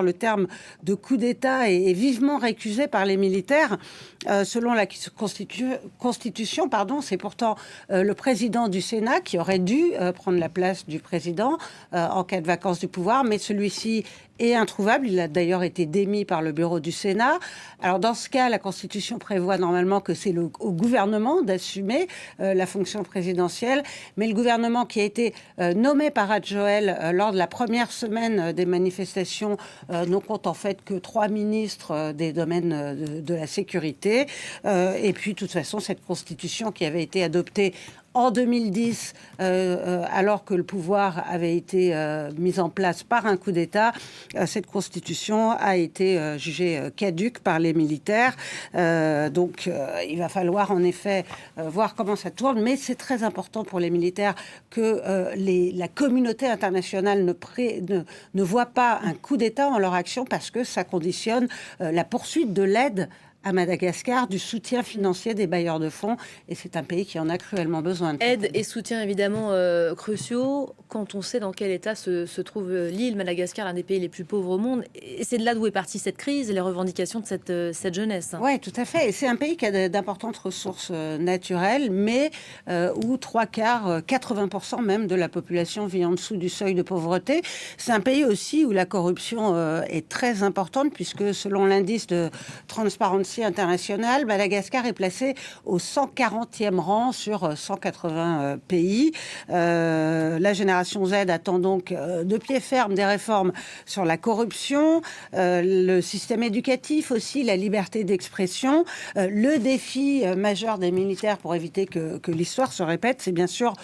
Le terme de coup d'État est vivement récusé par les militaires. Selon la Constitution, c'est pourtant le président du Sénat qui aurait dû prendre la place du président en cas de vacance du pouvoir, mais celui-ci est introuvable. Il a d'ailleurs été démis par le bureau du Sénat. Alors dans ce cas, la Constitution prévoit normalement que c'est au gouvernement d'assumer la fonction présidentielle, mais le gouvernement qui a été nommé par Adjoël lors de la première semaine des manifestations ne compte en fait que 3 ministres des domaines de la sécurité. Et puis, de toute façon, cette constitution qui avait été adoptée en 2010, alors que le pouvoir avait été mis en place par un coup d'État, cette constitution a été jugée caduque par les militaires. Donc, il va falloir en effet voir comment ça tourne. Mais c'est très important pour les militaires que la communauté internationale ne voit pas un coup d'État en leur action, parce que ça conditionne la poursuite de l'aide à Madagascar, du soutien financier des bailleurs de fonds, et c'est un pays qui en a cruellement besoin. Aide et soutien évidemment cruciaux quand on sait dans quel état se trouve l'île Madagascar, l'un des pays les plus pauvres au monde. Et c'est de là d'où est partie cette crise et les revendications de cette jeunesse. Oui, tout à fait. Et c'est un pays qui a d'importantes ressources naturelles, mais où 3/4, 80% même de la population vit en dessous du seuil de pauvreté. C'est un pays aussi où la corruption est très importante, puisque selon l'indice de Transparency International, Madagascar est placé au 140e rang sur 180 pays. La génération Z attend donc de pied ferme des réformes sur la corruption, le système éducatif aussi, la liberté d'expression. Le défi majeur des militaires pour éviter que l'histoire se répète, c'est bien sûr